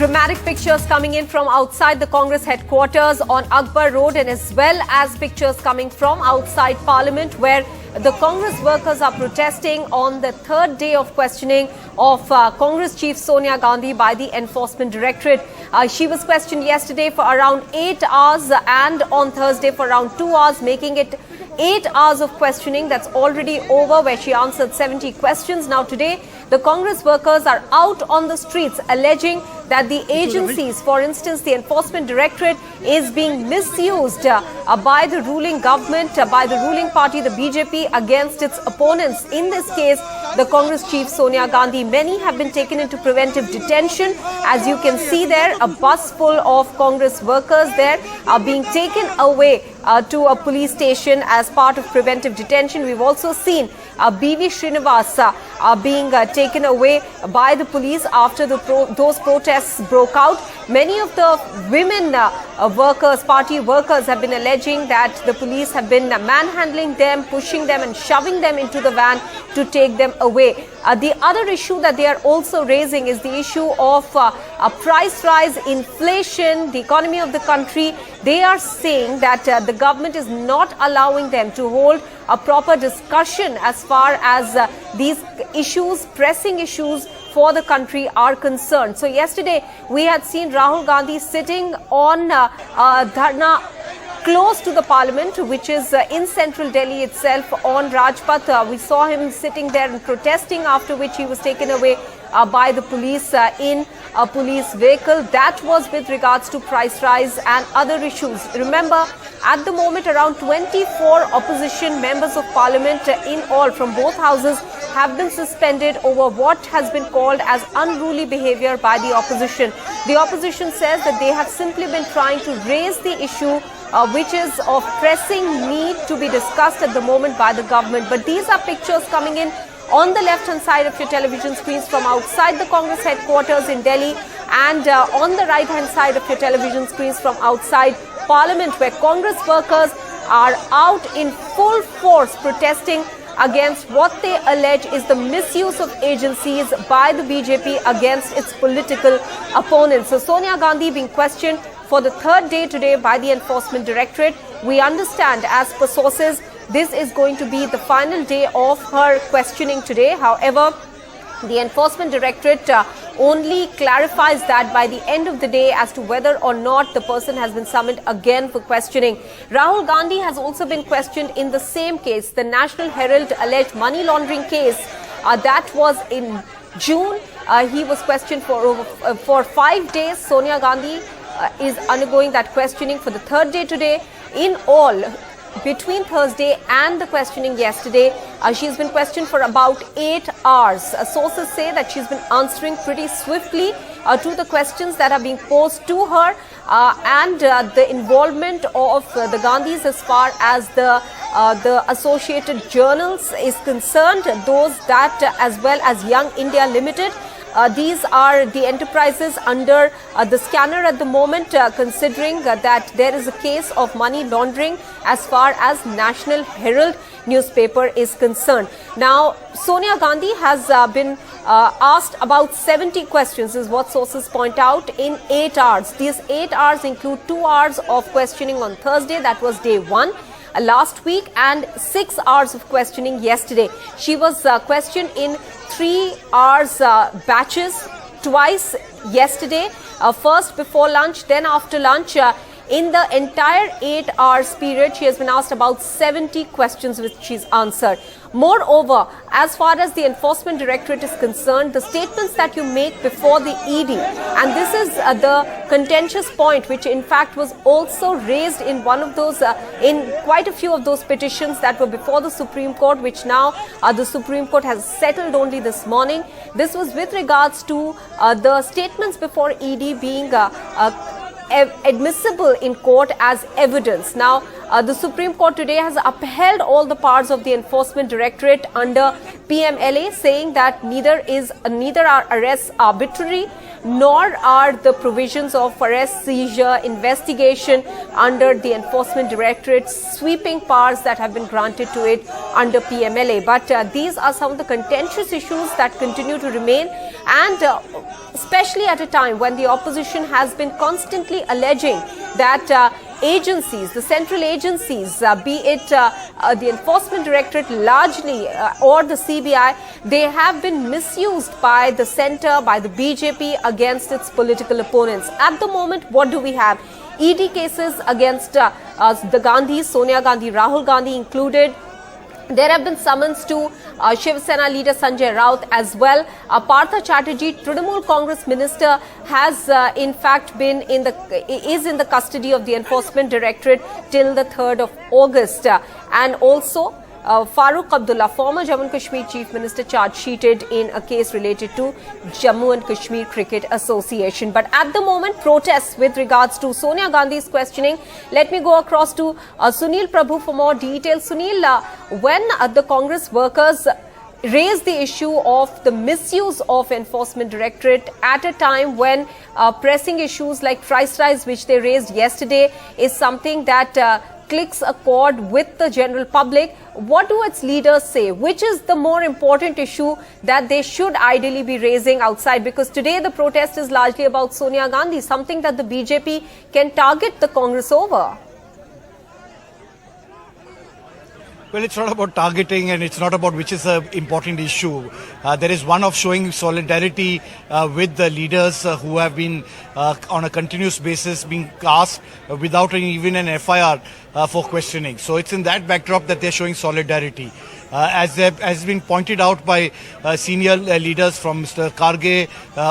Dramatic pictures coming in from outside the Congress headquarters on Akbar Road, and as well as pictures coming from outside Parliament, where the Congress workers are protesting on the third day of questioning of Congress chief Sonia Gandhi by the Enforcement Directorate. She was questioned yesterday for around 8 hours and on Thursday for around 2 hours, making it 8 hours of questioning. That's already over, where she answered 70 questions. Now today, the Congress workers are out on the streets alleging that the agencies, for instance, the Enforcement Directorate, is being misused by the ruling government, by the ruling party, the BJP, against its opponents. In this case, the Congress chief Sonia Gandhi. Many have been taken into preventive detention. As you can see there, a bus full of Congress workers there are being taken away to a police station as part of preventive detention. We've also seen B.V. Srinivas being taken away by the police after those protests broke out. Many of the women workers, party workers, have been alleging that the police have been manhandling them, pushing them and shoving them into the van to take them away. The other issue that they are also raising is the issue of a price rise, inflation, the economy of the country. They are saying that the government is not allowing them to hold a proper discussion as far as these issues, pressing issues for the country are concerned. So yesterday we had seen Rahul Gandhi sitting on dharna close to the Parliament, which is in central Delhi itself on Rajpath. We saw him sitting there and protesting, after which he was taken away by the police in a police vehicle. That was with regards to price rise and other issues. Remember, at the moment around 24 opposition members of Parliament in all from both houses have been suspended over what has been called as unruly behavior by the opposition. The opposition says that they have simply been trying to raise the issue which is of pressing need to be discussed at the moment by the government. But these are pictures coming in on the left-hand side of your television screens from outside the Congress headquarters in Delhi, and on the right-hand side of your television screens from outside Parliament, where Congress workers are out in full force protesting against what they allege is the misuse of agencies by the BJP against its political opponents. So Sonia Gandhi being questioned for the third day today by the Enforcement Directorate. We understand, as per sources, this is going to be the final day of her questioning today. However, the Enforcement Directorate only clarifies that by the end of the day as to whether or not the person has been summoned again for questioning. Rahul Gandhi has also been questioned in the same case, the National Herald alleged money laundering case. That was in June. He was questioned for 5 days. Sonia Gandhi is undergoing that questioning for the third day today. In all, between Thursday and the questioning yesterday, she's been questioned for about 8 hours. Sources say that she's been answering pretty swiftly to the questions that are being posed to her, and the involvement of the Gandhis as far as the Associated Journals is concerned, those that as well as Young India Limited. These are the enterprises under the scanner at the moment, considering that there is a case of money laundering as far as National Herald newspaper is concerned. Now, Sonia Gandhi has been asked about 70 questions, is what sources point out, in 8 hours. These 8 hours include 2 hours of questioning on Thursday, that was day 1. Last week, and 6 hours of questioning yesterday. She was questioned in 3 hours batches, twice yesterday, first before lunch, then after lunch. In the entire 8 hours period, she has been asked about 70 questions which she's answered. Moreover, as far as the Enforcement Directorate is concerned, the statements that you make before the ED, and this is the contentious point which in fact was also raised in one of those, in quite a few of those petitions that were before the Supreme Court, which now the Supreme Court has settled only this morning. This was with regards to the statements before ED being admissible in court as evidence. Now, the Supreme Court today has upheld all the parts of the Enforcement Directorate under PMLA, saying that neither are arrests arbitrary, nor are the provisions of arrest, seizure, investigation under the Enforcement Directorate's sweeping powers that have been granted to it under PMLA. But these are some of the contentious issues that continue to remain, and especially at a time when the opposition has been constantly alleging that agencies, the central agencies, be it the Enforcement Directorate largely or the CBI, they have been misused by the centre, by the BJP against its political opponents. At the moment, what do we have? ED cases against the Gandhi, Sonia Gandhi, Rahul Gandhi included. There have been summons to Shiv Sena leader Sanjay Raut as well. Partha Chatterjee, Trinamool Congress minister, has in fact been in the custody of the Enforcement Directorate till the 3rd of August. And also Farooq Abdullah, former Jammu and Kashmir Chief Minister, charge sheeted in a case related to Jammu and Kashmir Cricket Association. But at the moment, protests with regards to Sonia Gandhi's questioning. Let me go across to Sunil Prabhu for more details. Sunil, when the Congress workers raised the issue of the misuse of Enforcement Directorate at a time when pressing issues like price rise, which they raised yesterday, is something that clicks a chord with the general public. What do its leaders say? Which is the more important issue that they should ideally be raising outside? Because today the protest is largely about Sonia Gandhi, something that the BJP can target the Congress over. Well, it's not about targeting and it's not about which is an important issue. There is one of showing solidarity with the leaders who have been on a continuous basis being cast without even an FIR for questioning. So it's in that backdrop that they're showing solidarity. As has been pointed out by senior leaders from Mr. Karge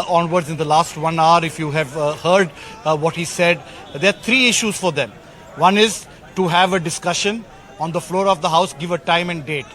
onwards in the last 1 hour, if you have heard what he said, there are 3 issues for them. One is to have a discussion on the floor of the House, give a time and date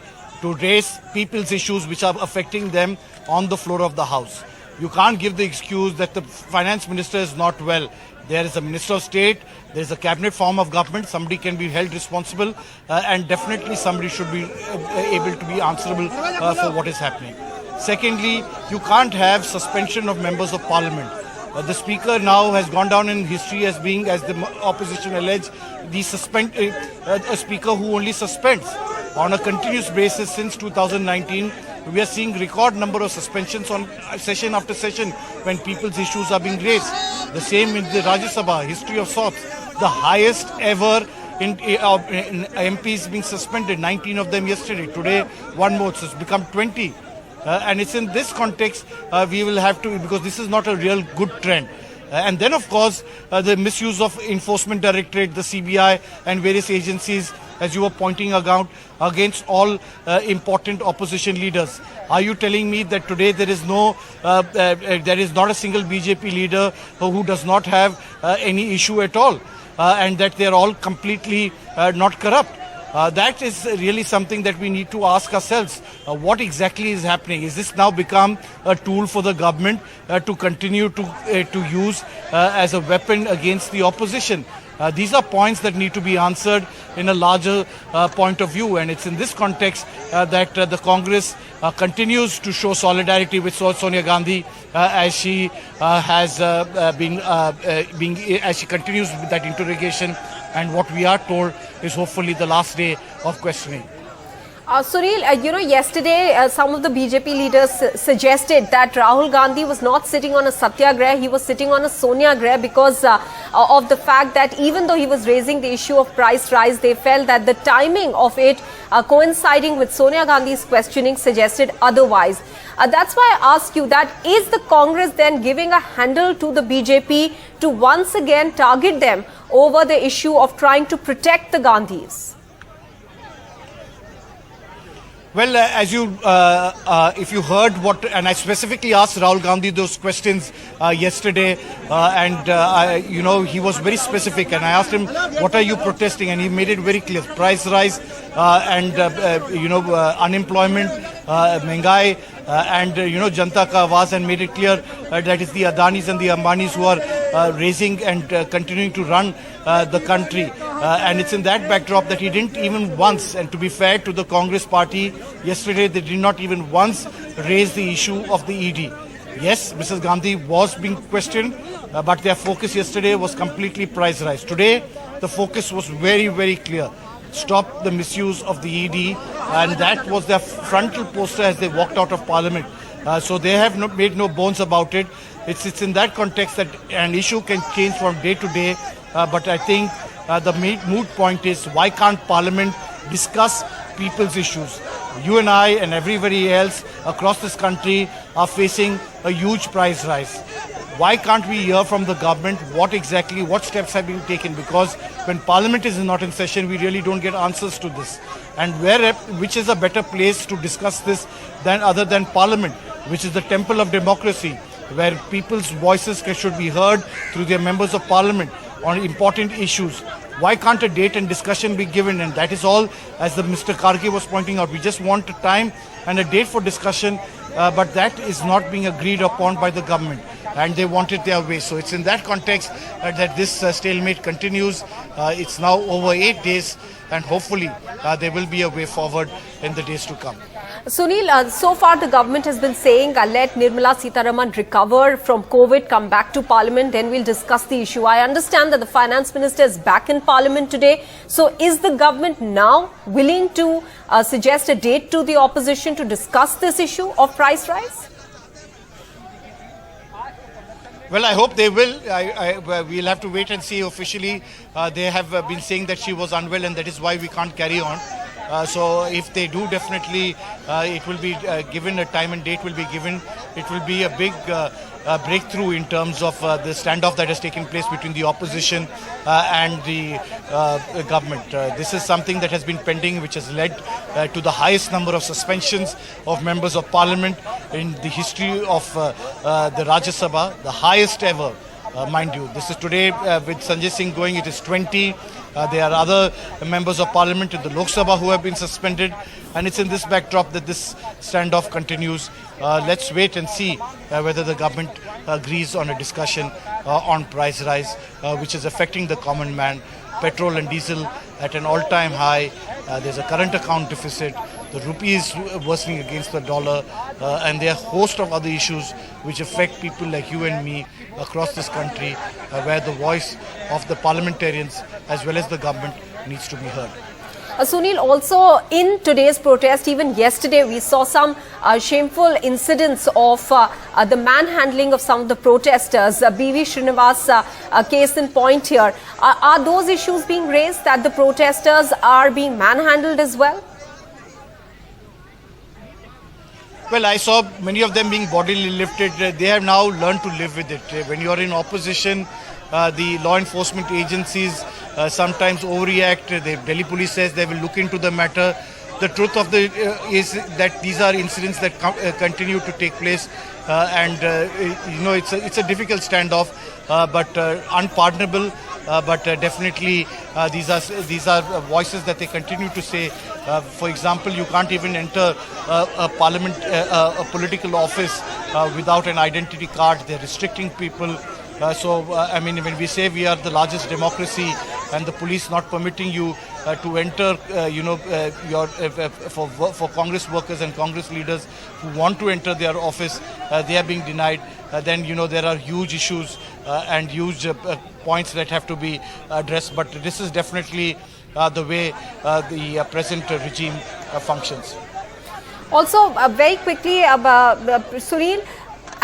to raise people's issues which are affecting them on the floor of the House. You can't give the excuse that the finance minister is not well. There is a minister of state, there is a cabinet form of government, somebody can be held responsible and definitely somebody should be able to be answerable for what is happening. Secondly, you can't have suspension of members of parliament. The speaker now has gone down in history as being, as the opposition allege, a speaker who only suspends on a continuous basis since 2019. We are seeing record number of suspensions on session after session when people's issues are being raised. The same in the Rajya Sabha, history of sorts. The highest ever in MPs being suspended, 19 of them yesterday. Today, one more, so it's become 20. And it's in this context we will have to, because this is not a real good trend. And then, of course, the misuse of Enforcement Directorate, the CBI and various agencies, as you were pointing out, against all important opposition leaders. Are you telling me that today there is not a single BJP leader who does not have any issue at all and that they are all completely not corrupt? That is really something that we need to ask ourselves. What exactly is happening? Is this now become a tool for the government to continue to use as a weapon against the opposition? These are points that need to be answered in a larger point of view, and it's in this context that the Congress continues to show solidarity with Sonia Gandhi as she has as she continues with that interrogation, and what we are told is hopefully the last day of questioning. Sunil, yesterday some of the BJP leaders suggested that Rahul Gandhi was not sitting on a satyagrah, he was sitting on a Sonia grah because of the fact that even though he was raising the issue of price rise, they felt that the timing of it coinciding with Sonia Gandhi's questioning suggested otherwise. That's why I ask you that, is the Congress then giving a handle to the BJP to once again target them over the issue of trying to protect the Gandhis? Well, as you, if you heard what, and I specifically asked Rahul Gandhi those questions yesterday, and he was very specific, and I asked him, what are you protesting? And he made it very clear: price rise, unemployment, महंगाई, and Janta Ka Awaaz, and made it clear that it's the Adanis and the Ambanis who are raising and continuing to run the country. And it's in that backdrop that he didn't even once, and to be fair to the Congress party, yesterday they did not even once raise the issue of the ED. Yes, Mrs. Gandhi was being questioned, but their focus yesterday was completely price rise. Today, the focus was very, very clear. Stop the misuse of the ED, and that was their frontal poster as they walked out of Parliament. So they have made no bones about it. It's in that context that an issue can change from day to day. But I think the moot point is, why can't Parliament discuss people's issues? You and I and everybody else across this country are facing a huge price rise. Why can't we hear from the government what steps have been taken? Because when Parliament is not in session, we really don't get answers to this. And which is a better place to discuss this other than Parliament, which is the temple of democracy, where people's voices should be heard through their members of Parliament on important issues. Why can't a date and discussion be given? And that is all, as Mr. Karge was pointing out. We just want a time and a date for discussion, but that is not being agreed upon by the government, and they want it their way. So it's in that context that this stalemate continues. It's now over 8 days, and hopefully there will be a way forward in the days to come. Sunil, so far the government has been saying, let Nirmala Sitharaman recover from COVID, come back to Parliament, then we'll discuss the issue. I understand that the Finance Minister is back in Parliament today. So is the government now willing to suggest a date to the opposition to discuss this issue of price rise? Well, I hope they will. We'll have to wait and see. Officially, they have been saying that she was unwell and that is why we can't carry on. So if they do, definitely it will be given a time and date will be given. It will be a big breakthrough in terms of the standoff that has taken place between the opposition and the government. This is something that has been pending, which has led to the highest number of suspensions of members of Parliament in the history of the Rajya Sabha, the highest ever. Mind you, this is today with Sanjay Singh going, it is 20. There are other members of Parliament in the Lok Sabha who have been suspended, and it's in this backdrop that this standoff continues. Let's wait and see whether the government agrees on a discussion on price rise, which is affecting the common man. Petrol and diesel at an all-time high. There's a current account deficit. The rupee is worsening against the dollar, and there are a host of other issues which affect people like you and me across this country, where the voice of the parliamentarians as well as the government needs to be heard. Sunil, also in today's protest, even yesterday, we saw some shameful incidents of the manhandling of some of the protesters. B.V. Srinivas case in point here. Are those issues being raised, that the protesters are being manhandled as well? Well, I saw many of them being bodily lifted. They have now learned to live with it. When you are in opposition, the law enforcement agencies sometimes overreact. The Delhi police says they will look into the matter. The truth of is that these are incidents that continue to take place, and it's a difficult standoff, but unpardonable. But definitely these are voices that they continue to say. For example, you can't even enter a political office without an identity card. They're restricting people. I mean, when we say we are the largest democracy and the police not permitting you to enter, for Congress workers and Congress leaders who want to enter their office, they are being denied. Then, there are huge issues and huge points that have to be addressed. But this is definitely the way the present regime functions. Also, very quickly, Sunil,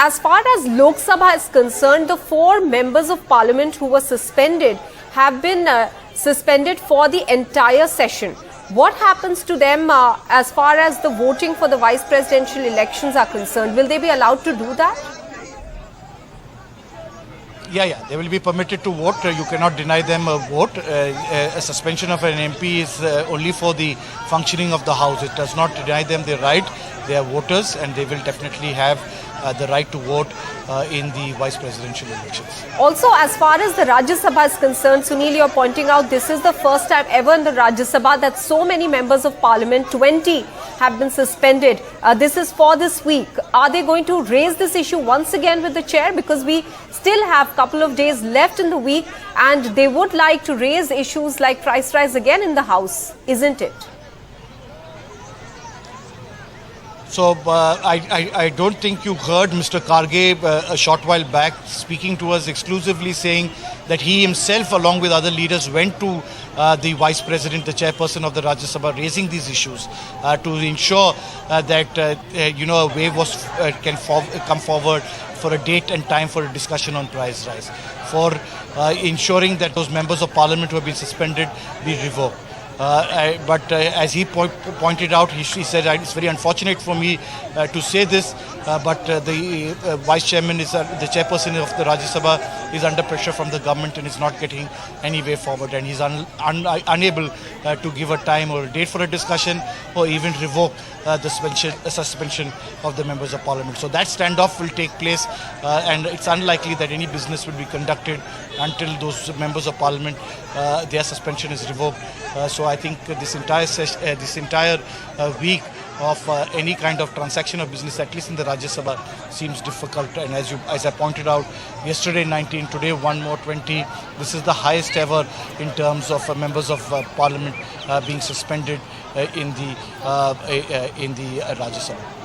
as far as Lok Sabha is concerned, the 4 members of Parliament who were suspended have been suspended for the entire session. What happens to them as far as the voting for the vice presidential elections are concerned? Will they be allowed to do that? Yeah, they will be permitted to vote. You cannot deny them a vote. A suspension of an MP is only for the functioning of the House. It does not deny them their right. They are voters and they will definitely have the right to vote in the vice presidential elections. Also, as far as the Rajya Sabha is concerned, Sunil, you're pointing out this is the first time ever in the Rajya Sabha that so many members of Parliament, 20, have been suspended. This is for this week. Are they going to raise this issue once again with the chair? Because we still have a couple of days left in the week and they would like to raise issues like price rise again in the House, isn't it? So I don't think you heard Mr. Karge a short while back speaking to us exclusively saying that he himself along with other leaders went to the Vice President, the Chairperson of the Rajya Sabha, raising these issues to ensure that a wave can come forward for a date and time for a discussion on price rise, for ensuring that those members of parliament who have been suspended be revoked. But as he pointed out, he said it's very unfortunate for me to say this, but the vice chairman the chairperson of the Rajya Sabha is under pressure from the government and is not getting any way forward, and he's unable to give a time or a date for a discussion or even revoke the suspension of the members of parliament. So that standoff will take place, and it's unlikely that any business will be conducted until those members of parliament their suspension is revoked. So I think this entire week of any kind of transaction of business, at least in the Rajya Sabha, seems difficult. And as I pointed out, yesterday 19, today 1 more 20. This is the highest ever in terms of members of parliament being suspended in the Rajya Sabha.